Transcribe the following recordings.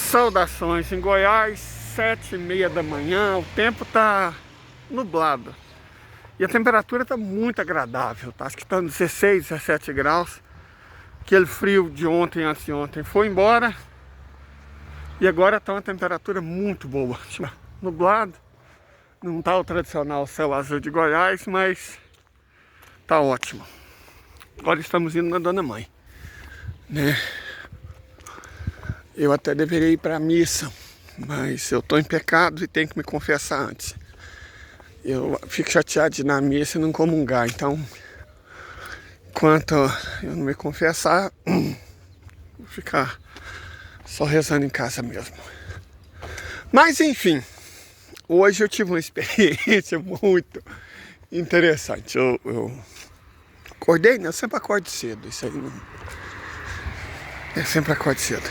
Saudações em Goiás, 7h30 da manhã, o tempo tá nublado e a temperatura tá muito agradável, tá? Acho que tá 16, 17 graus. Aquele frio de ontem, antes de ontem foi embora e agora tá uma temperatura muito boa, nublado. Não tá o tradicional céu azul de Goiás, mas tá ótimo. Agora estamos indo na Dona Mãe, né? Eu até deveria ir para a missa, mas eu tô em pecado e tenho que me confessar antes. Eu fico chateado de ir na missa e não comungar, então enquanto eu não me confessar, vou ficar só rezando em casa mesmo. Mas enfim, hoje eu tive uma experiência muito interessante. Eu acordei, né? Eu sempre acordo cedo, isso aí não... Eu sempre acordo cedo.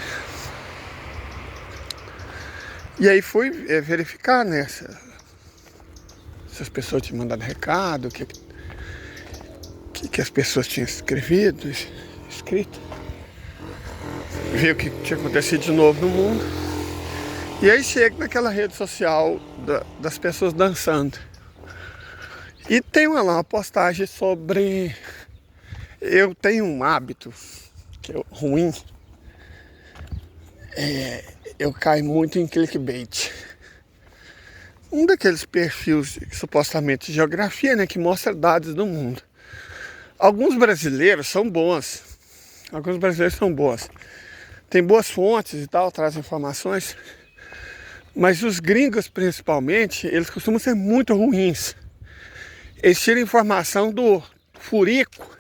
E aí fui verificar, né, se as pessoas tinham mandado recado, o que as pessoas tinham escrito, ver o que tinha acontecido de novo no mundo. E aí chego naquela rede social das pessoas dançando. E tem lá uma postagem sobre... Eu tenho um hábito que é ruim. Eu caio muito em clickbait. Um daqueles perfis supostamente de geografia, né, que mostra dados do mundo. Alguns brasileiros são bons. Tem boas fontes e tal, trazem informações. Mas os gringos, principalmente, eles costumam ser muito ruins. Eles tiram informação do furico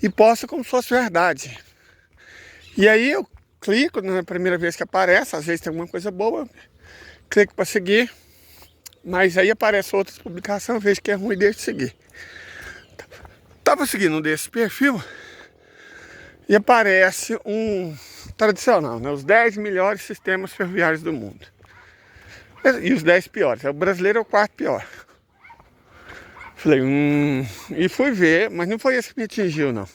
e postam como se fosse verdade. E aí eu clico na primeira vez que aparece, às vezes tem alguma coisa boa, clico para seguir, mas aí aparece outras publicações, eu vejo que é ruim, deixo de seguir. Tava seguindo um desse perfil e aparece um tradicional, né? Os 10 melhores sistemas ferroviários do mundo. E os 10 piores. O brasileiro é o quarto pior. Falei, e fui ver, mas não foi esse que me atingiu, não.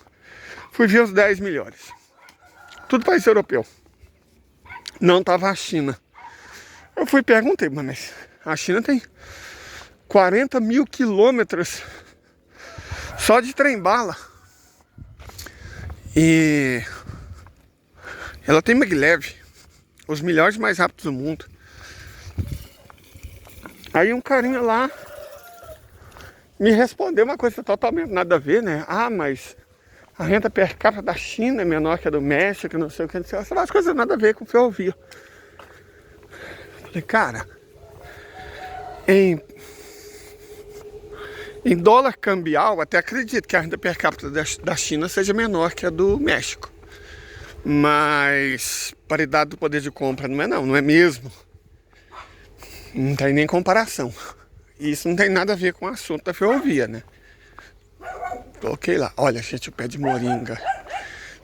Fui ver os 10 melhores. Tudo país europeu. Não tava a China. Eu fui e perguntei, mas a China tem 40 mil quilômetros só de trem-bala. E ela tem maglev, os melhores mais rápidos do mundo. Aí um carinha lá me respondeu uma coisa totalmente nada a ver, né? Ah, mas a renda per capita da China é menor que a do México, não sei o que, não sei o que. As coisas nada a ver com ferrovia. Falei, cara, em dólar cambial, até acredito que a renda per capita da China seja menor que a do México. Mas paridade do poder de compra não é mesmo. Não tem nem comparação. Isso não tem nada a ver com o assunto da ferrovia, né? Coloquei lá, olha gente, o pé de moringa.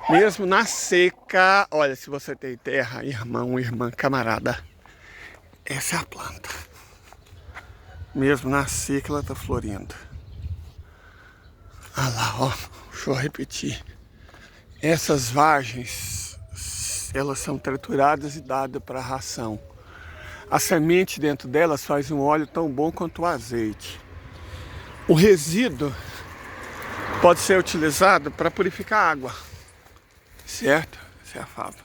Mesmo na seca, olha, se você tem terra, irmão, irmã, camarada, essa é a planta. Mesmo na seca ela tá florindo. Olha lá, ó, deixa eu repetir. Essas vagens, elas são trituradas e dadas para ração. A semente dentro delas faz um óleo tão bom quanto o azeite. O resíduo pode ser utilizado para purificar água. Certo? Essa é a fala.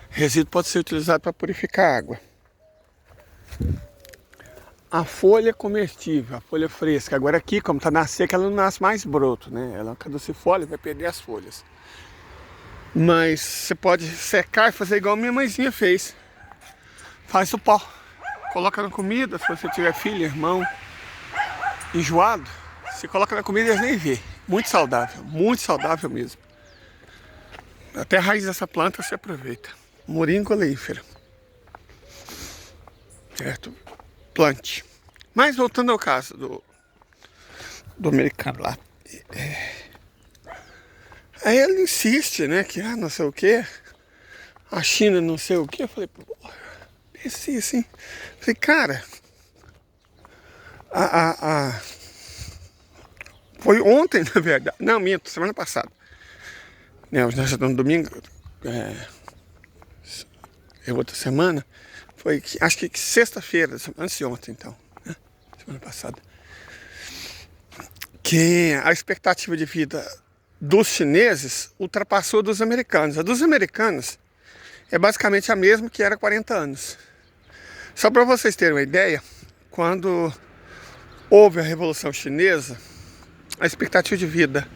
Resíduo pode ser utilizado para purificar água. A folha comestível, a folha fresca. Agora aqui, como está na seca, ela não nasce mais broto, né? Ela é uma caducifólia, vai perder as folhas. Mas você pode secar e fazer igual minha mãezinha fez. Faz o pó. Coloca na comida, se você tiver filho, irmão, enjoado, você coloca na comida e eles nem vê. Muito saudável mesmo. Até a raiz dessa planta você aproveita. Moringa oleífera. Certo? Plante. Mas voltando ao caso do americano lá. Aí ele insiste, né? Que não sei o que. A China não sei o que. Eu falei, pô, pensei assim. Falei, cara. Foi ontem, na verdade. Não, minto, semana passada. Nós já estamos no domingo. outra semana, foi acho que sexta-feira, antes de ontem então, né? Semana passada, que a expectativa de vida dos chineses ultrapassou a dos americanos. A dos americanos é basicamente a mesma que era 40 anos. Só para vocês terem uma ideia, quando houve a Revolução Chinesa, a expectativa de vida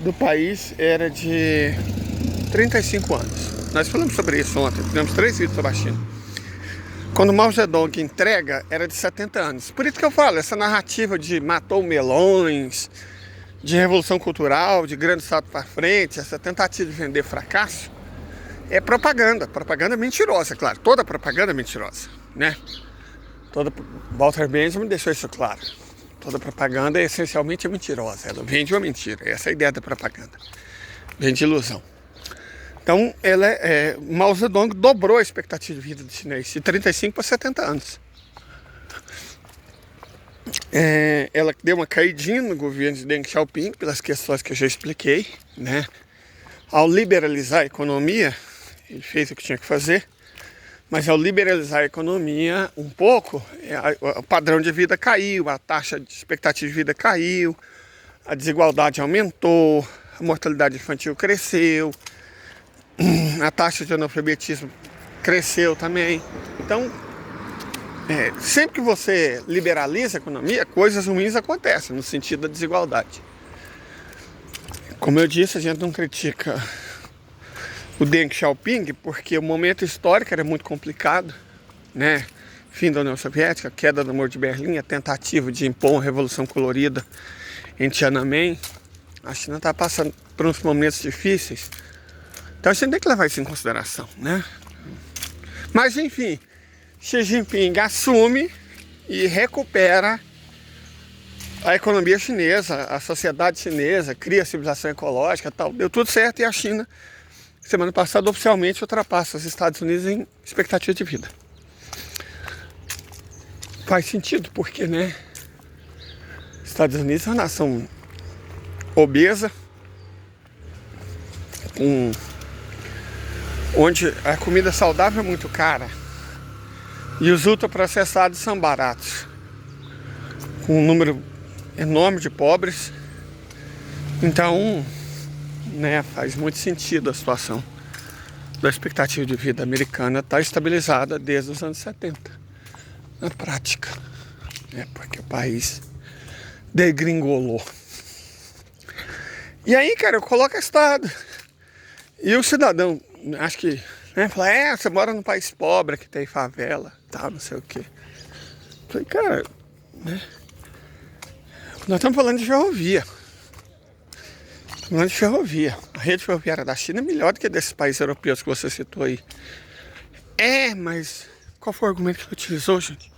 do país era de 35 anos. Nós falamos sobre isso ontem, fizemos 3 vídeos sobre a China. Quando Mao Zedong entrega, era de 70 anos. Por isso que eu falo, essa narrativa de matou melões, de revolução cultural, de grande salto para frente, essa tentativa de vender fracasso, é propaganda mentirosa, claro. Toda propaganda é mentirosa, né? Walter Benjamin deixou isso claro. Toda propaganda é essencialmente mentirosa. Ela vende uma mentira. Essa é a ideia da propaganda. Vende ilusão. Então, Mao Zedong dobrou a expectativa de vida do chinês, de 35 para 70 anos. Ela deu uma caidinha no governo de Deng Xiaoping, pelas questões que eu já expliquei, né? Ao liberalizar a economia, ele fez o que tinha que fazer, mas ao liberalizar a economia um pouco, o padrão de vida caiu, a taxa de expectativa de vida caiu, a desigualdade aumentou, a mortalidade infantil cresceu, a taxa de analfabetismo cresceu também. Então, sempre que você liberaliza a economia, coisas ruins acontecem, no sentido da desigualdade. Como eu disse, a gente não critica o Deng Xiaoping, porque o momento histórico era muito complicado, né? Fim da União Soviética, queda do Muro de Berlim, a tentativa de impor uma revolução colorida em Tiananmen. A China está passando por uns momentos difíceis. Então a gente tem que levar isso em consideração, né? Mas enfim, Xi Jinping assume e recupera a economia chinesa, a sociedade chinesa, cria a civilização ecológica e tal. Deu tudo certo e a China, semana passada, oficialmente ultrapassa os Estados Unidos em expectativa de vida. Faz sentido, porque, né? Estados Unidos é uma nação obesa, onde a comida saudável é muito cara e os ultraprocessados são baratos, com um número enorme de pobres. Então, né, faz muito sentido a situação da expectativa de vida americana estar estabilizada desde os anos 70, na prática, porque o país degringolou. E aí, cara, eu coloco estado. E o cidadão, acho que, né, fala, você mora num país pobre, que tem favela, tal, não sei o quê. Falei, cara, né, nós estamos falando de ferrovia. A rede ferroviária da China é melhor do que desses países europeus que você citou aí. Mas qual foi o argumento que ele utilizou, gente?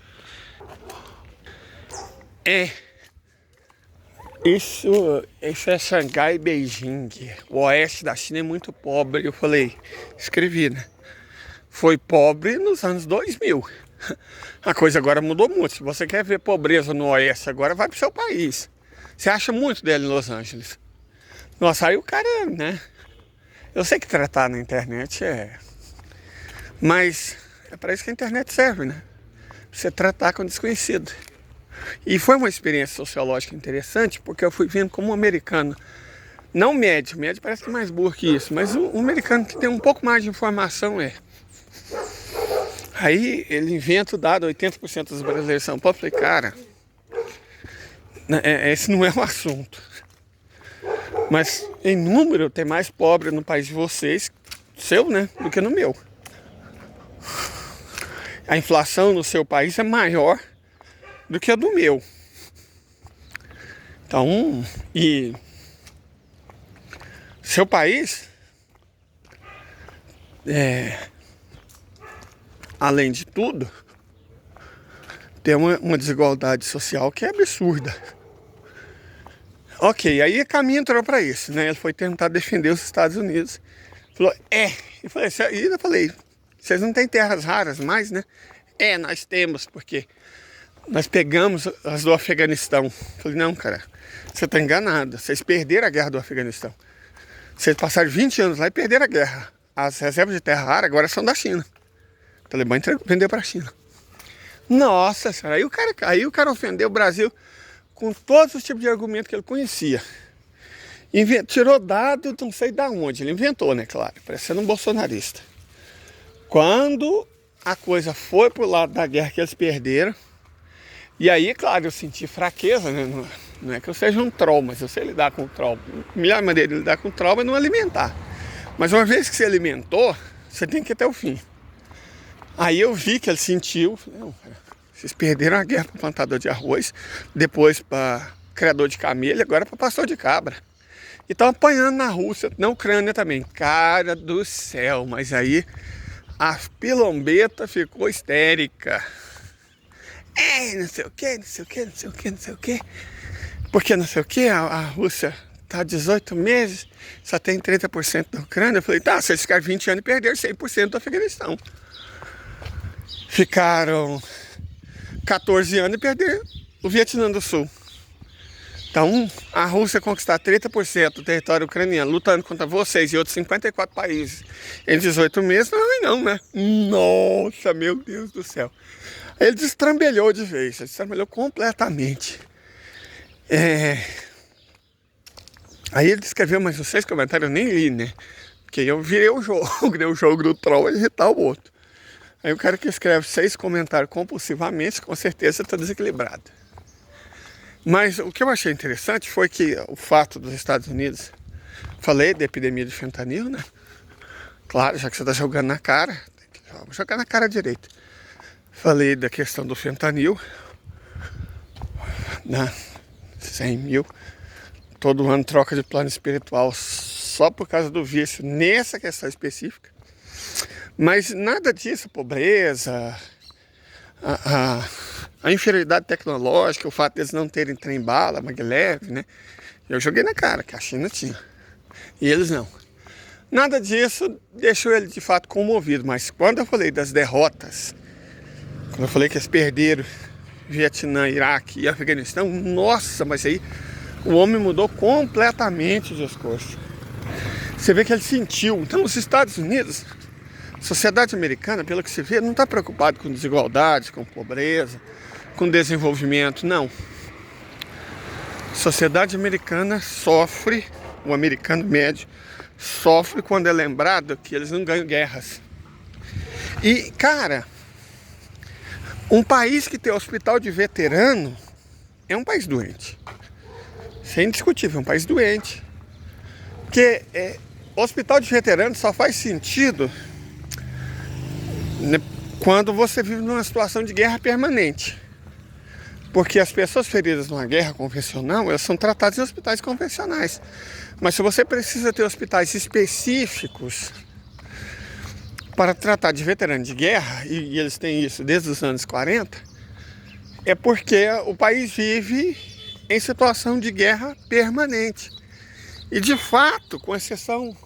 Isso é Xangai e Beijing. O oeste da China é muito pobre. Eu falei, escrevi, né? Foi pobre nos anos 2000. A coisa agora mudou muito. Se você quer ver pobreza no oeste agora, vai pro seu país. Você acha muito dele em Los Angeles. Nossa, aí o cara, né? Eu sei que tratar na internet mas é para isso que a internet serve, né? Você tratar com desconhecido. E foi uma experiência sociológica interessante, porque eu fui vendo como um americano, não médio parece que é mais burro que isso, mas um americano que tem um pouco mais de informação Aí ele inventa o dado, 80% dos brasileiros são pobres. Eu falei, cara, esse não é um assunto. Mas em número tem mais pobre no país de vocês, seu, né, do que no meu. A inflação no seu país é maior do que a do meu. Então, e seu país, além de tudo, tem uma desigualdade social que é absurda. Ok, aí a caminho entrou para isso, né? Ele foi tentar defender os Estados Unidos. Falou, eu falei, vocês não têm terras raras mais, né? Nós temos, porque nós pegamos as do Afeganistão. Falei, não, cara, você está enganado. Vocês perderam a guerra do Afeganistão. Vocês passaram 20 anos lá e perderam a guerra. as reservas de terra rara agora são da China. O Talibã vendeu para a China. Nossa senhora, aí o cara ofendeu o Brasil com todos os tipos de argumento que ele conhecia. Tirou dado, não sei de onde, ele inventou, né, claro, parecendo um bolsonarista. Quando a coisa foi pro lado da guerra que eles perderam, e aí, claro, eu senti fraqueza, né? Não é que eu seja um troll, mas eu sei lidar com o troll. A melhor maneira de lidar com o troll é não alimentar. Mas uma vez que você alimentou, você tem que ir até o fim. Aí eu vi que ele sentiu, não, vocês perderam a guerra para plantador de arroz, depois para criador de camelo, agora para pastor de cabra. E estão apanhando na Rússia, na Ucrânia também. Cara do céu, mas aí a pilombeta ficou histérica. Não sei o que, não sei o que, não sei o que, não sei o que. Porque não sei o que, a Rússia está há 18 meses, só tem 30% da Ucrânia. Eu falei, tá, vocês ficaram 20 anos e perderam 100% do Afeganistão. Ficaram 14 anos e perderam o Vietnã do Sul. Então, a Rússia conquistar 30% do território ucraniano, lutando contra vocês e outros 54 países em 18 meses, não é ruim não, né? Nossa, meu Deus do céu. Ele destrambelhou de vez, ele destrambelhou completamente. Aí ele escreveu mais uns 6 comentários, eu nem li, né? Porque eu virei o jogo, né? O jogo do troll e irritar o outro. Aí o cara que escreve 6 comentários compulsivamente, com certeza está desequilibrado. Mas o que eu achei interessante foi que o fato dos Estados Unidos, falei da epidemia de fentanil, né? Claro, já que você está jogando na cara, tem que jogar na cara direito. Falei da questão do fentanil, né? 100 mil, todo ano troca de plano espiritual só por causa do vício nessa questão específica. Mas nada disso, pobreza, a inferioridade tecnológica, o fato deles não terem trem-bala, maglev, né? Eu joguei na cara que a China tinha e eles não. Nada disso deixou ele de fato comovido, mas quando eu falei das derrotas, quando eu falei que eles perderam Vietnã, Iraque e Afeganistão, nossa, mas aí o homem mudou completamente o discurso. Você vê que ele sentiu. Então, os Estados Unidos, a sociedade americana, pelo que se vê, não está preocupado com desigualdade, com pobreza, com desenvolvimento, não. A sociedade americana sofre, o americano médio sofre quando é lembrado que eles não ganham guerras. E, cara, um país que tem hospital de veterano é um país doente. Isso é indiscutível, é um país doente. Porque hospital de veterano só faz sentido, né, quando você vive numa situação de guerra permanente. Porque as pessoas feridas numa guerra convencional, elas são tratadas em hospitais convencionais. Mas se você precisa ter hospitais específicos para tratar de veterano de guerra, e eles têm isso desde os anos 40, é porque o país vive em situação de guerra permanente. E de fato, com exceção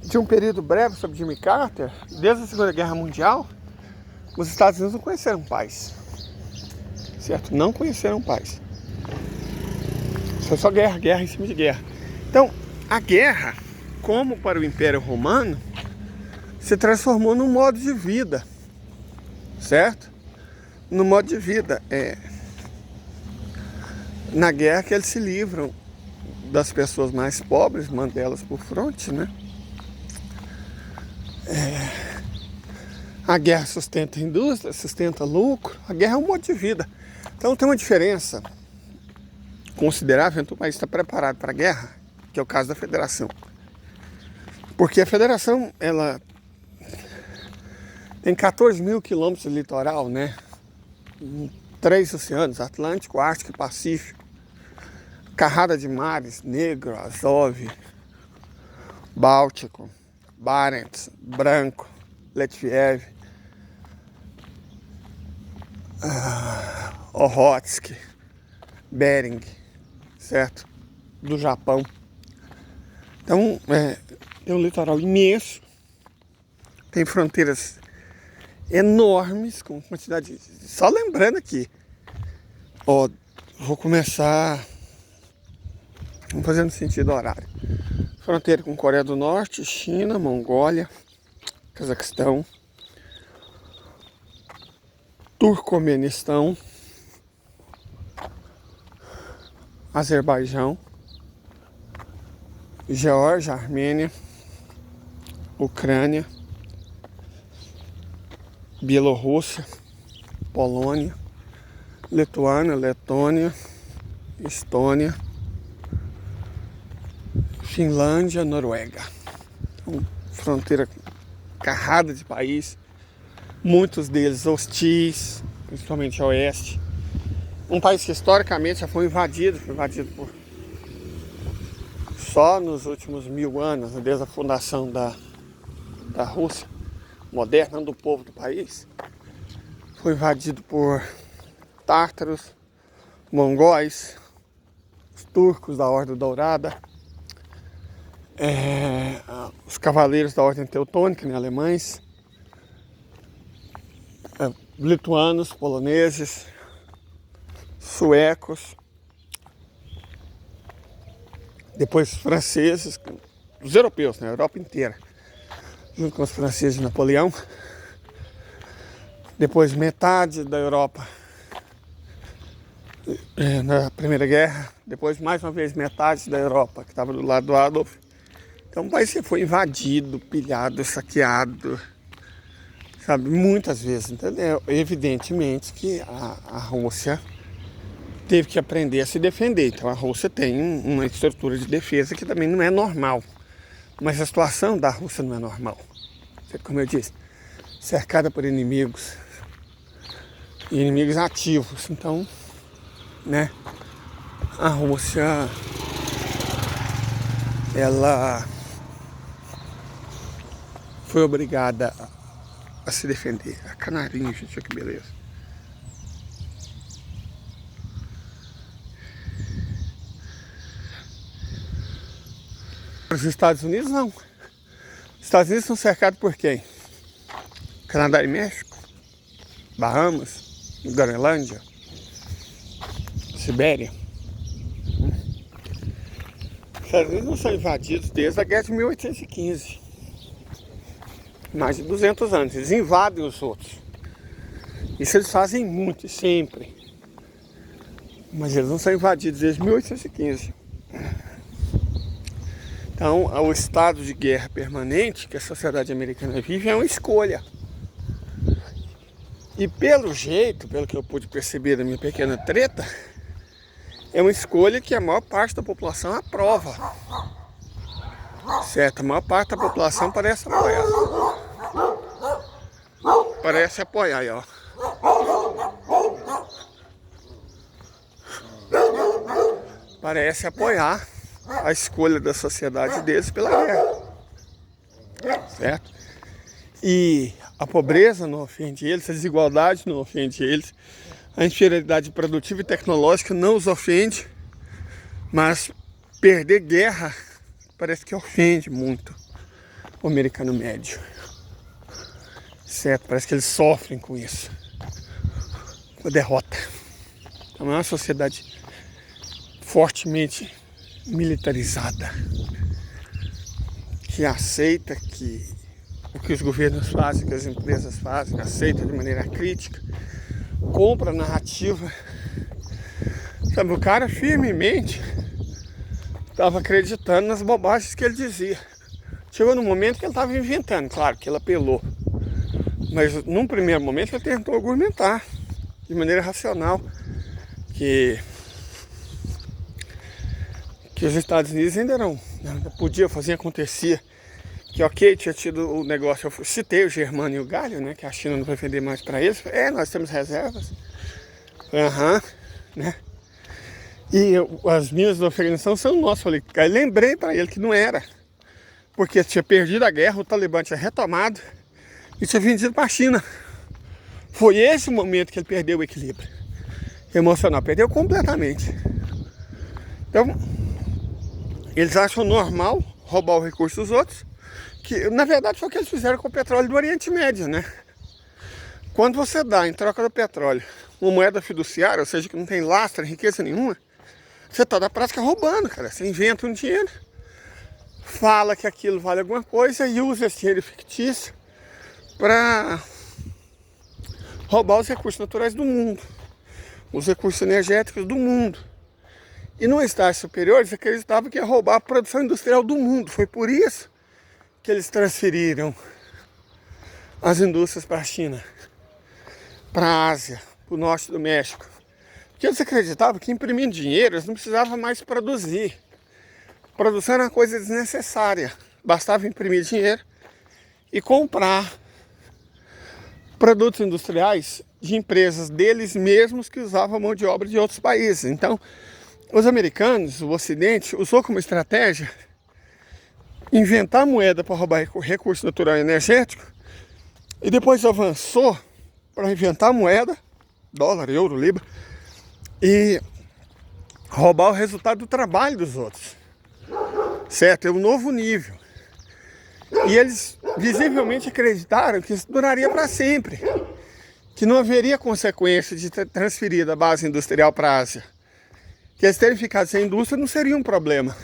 de um período breve sobre Jimmy Carter, desde a Segunda Guerra Mundial, os Estados Unidos não conheceram paz. Certo? Não conheceram paz. Foi só guerra, guerra em cima de guerra. Então, a guerra, como para o Império Romano, se transformou num modo de vida. Certo? No modo de vida. Na guerra que eles se livram das pessoas mais pobres, mandam elas por fronte, né? A guerra sustenta a indústria, sustenta lucro. A guerra é um modo de vida. Então tem uma diferença considerável entre o país estar preparado para a guerra, que é o caso da federação. Porque a federação, ela tem 14 mil quilômetros de litoral, né? Em 3 oceanos, Atlântico, Ártico e Pacífico. Carrada de mares, Negro, Azov, Báltico, Barents, Branco, Letviev, Okhotsk, Bering, certo? Do Japão. Então, é um litoral imenso, tem fronteiras enormes, com quantidade... Só lembrando aqui, vou começar Vamos fazer no sentido horário. Fronteira com Coreia do Norte, China, Mongólia, Cazaquistão, Turcomenistão, Azerbaijão, Geórgia, Armênia, Ucrânia, Bielorrússia, Polônia, Lituânia, Letônia, Estônia, Finlândia, Noruega. Então, fronteira carrada de país, muitos deles hostis, principalmente a oeste. Um país que historicamente já foi invadido por só nos últimos 1000 anos, desde a fundação da Rússia moderna, do povo do país. Foi invadido por tártaros, mongóis, os turcos da Ordem Dourada, os cavaleiros da Ordem Teutônica, né, alemães, lituanos, poloneses, suecos, depois franceses, os europeus, né, a Europa inteira, junto com os franceses de Napoleão. Depois metade da Europa na Primeira Guerra, depois mais uma vez metade da Europa que estava do lado do Adolf. Então o país foi invadido, pilhado, saqueado, sabe, muitas vezes. Entendeu? Evidentemente que a Rússia teve que aprender a se defender. Então a Rússia tem uma estrutura de defesa que também não é normal. Mas a situação da Rússia não é normal. Como eu disse, cercada por inimigos, e inimigos ativos. Então, né, a Rússia, ela foi obrigada a se defender. A canarinha, gente, olha que beleza. Os Estados Unidos não. Os Estados Unidos são cercados por quem? Canadá e México, Bahamas, Groenlândia, Sibéria. Os Estados Unidos não são invadidos desde a guerra de 1815. Mais de 200 anos. Eles invadem os outros. Isso eles fazem muito, sempre. Mas eles não são invadidos desde 1815. Então, o estado de guerra permanente que a sociedade americana vive é uma escolha. E pelo jeito, pelo que eu pude perceber da minha pequena treta, é uma escolha que a maior parte da população aprova. Certo? A maior parte da população parece apoiar. Parece apoiar aí, ó. Parece apoiar a escolha da sociedade deles pela guerra. Certo? E a pobreza não ofende eles, a desigualdade não ofende eles, a inferioridade produtiva e tecnológica não os ofende, mas perder guerra parece que ofende muito o americano médio. Certo? Parece que eles sofrem com isso, com a derrota. Então é uma sociedade fortemente militarizada, que aceita que o que os governos fazem, o que as empresas fazem, aceita de maneira crítica, compra a narrativa. Sabe, o cara firmemente estava acreditando nas bobagens que ele dizia. Chegou no momento que ele estava inventando, claro que ele apelou, mas num primeiro momento ele tentou argumentar de maneira racional que os Estados Unidos ainda ainda podia fazer, acontecia. Que ok, tinha tido o negócio, eu citei o Germano e o Galho, né? Que a China não vai vender mais para eles. Nós temos reservas. Né? E as minas do Afeganistão são nossas. Falei, aí lembrei para ele que não era. Porque tinha perdido a guerra, o Talibã tinha retomado e tinha vendido para a China. Foi esse o momento que ele perdeu o equilíbrio emocional. Perdeu completamente. Então, eles acham normal roubar o recurso dos outros. Que, na verdade, foi o que eles fizeram com o petróleo do Oriente Médio, né? Quando você dá, em troca do petróleo, uma moeda fiduciária, ou seja, que não tem lastro, riqueza nenhuma, Você tá na prática roubando, cara. Você inventa um dinheiro, fala que aquilo vale alguma coisa e usa esse dinheiro fictício para roubar os recursos naturais do mundo, os recursos energéticos do mundo. E no estágio superior eles acreditavam que ia roubar a produção industrial do mundo. Foi por isso que eles transferiram as indústrias para a China, para a Ásia, para o norte do México. Porque eles acreditavam que imprimindo dinheiro eles não precisavam mais produzir. Produção era uma coisa desnecessária. Bastava imprimir dinheiro e comprar produtos industriais de empresas deles mesmos que usavam mão de obra de outros países. Então, os americanos, o Ocidente, usou como estratégia inventar moeda para roubar recurso natural e energético e depois avançou para inventar moeda, dólar, euro, libra, e roubar o resultado do trabalho dos outros. Certo? É um novo nível. E eles visivelmente acreditaram que isso duraria para sempre, que não haveria consequência de ter transferido a base industrial para a Ásia, que eles terem ficado sem indústria não seria um problema,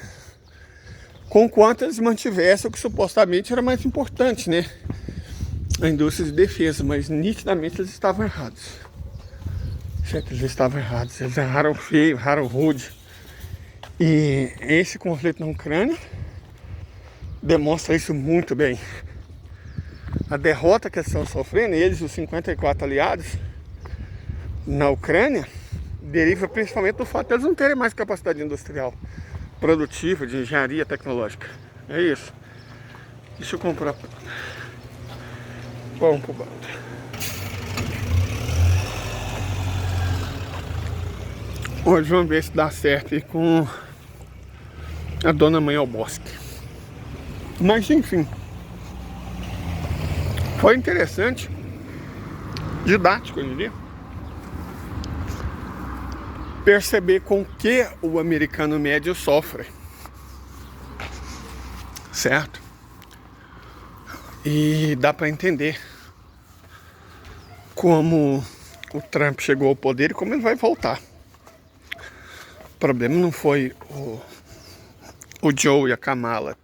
conquanto eles mantivessem o que supostamente era mais importante, né? A indústria de defesa, mas nitidamente eles estavam errados. Certo? Eles estavam errados, eles erraram feio, erraram rude. E esse conflito na Ucrânia demonstra isso muito bem. A derrota que eles estão sofrendo, eles, os 54 aliados na Ucrânia, deriva principalmente do fato de eles não terem mais capacidade industrial, produtiva, de engenharia tecnológica. É isso. Deixa eu comprar pão pro bando. Hoje vamos ver se dá certo aí com a dona mãe ao bosque. Mas enfim, foi interessante, didático, eu diria, perceber com que o americano médio sofre, certo? E dá para entender como o Trump chegou ao poder e como ele vai voltar. O problema não foi o Joe e a Kamala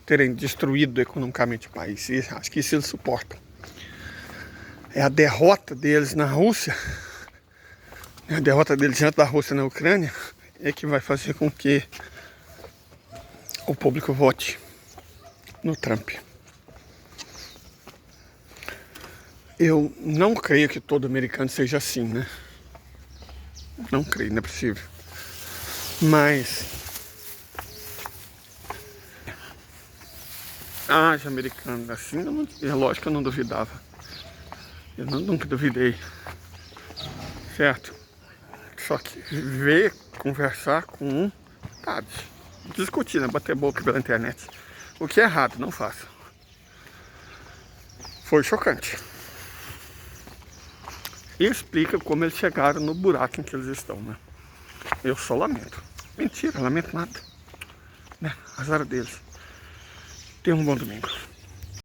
terem destruído economicamente o país. Acho que isso eles suportam. É a derrota deles na Rússia, a derrota deles diante da Rússia na Ucrânia, é que vai fazer com que o público vote no Trump. Eu não creio que todo americano seja assim, né? Não creio, não é possível. Mas haja americano assim, é lógico que eu não duvidava. Eu nunca duvidei. Certo? Só que ver, conversar com um, tá, discutir, né? Bater boca pela internet. O que é errado, não faça. Foi chocante. E explica como eles chegaram no buraco em que eles estão, né? Eu só lamento. Mentira, lamento nada. Né? Azar deles. Tenha um bom domingo.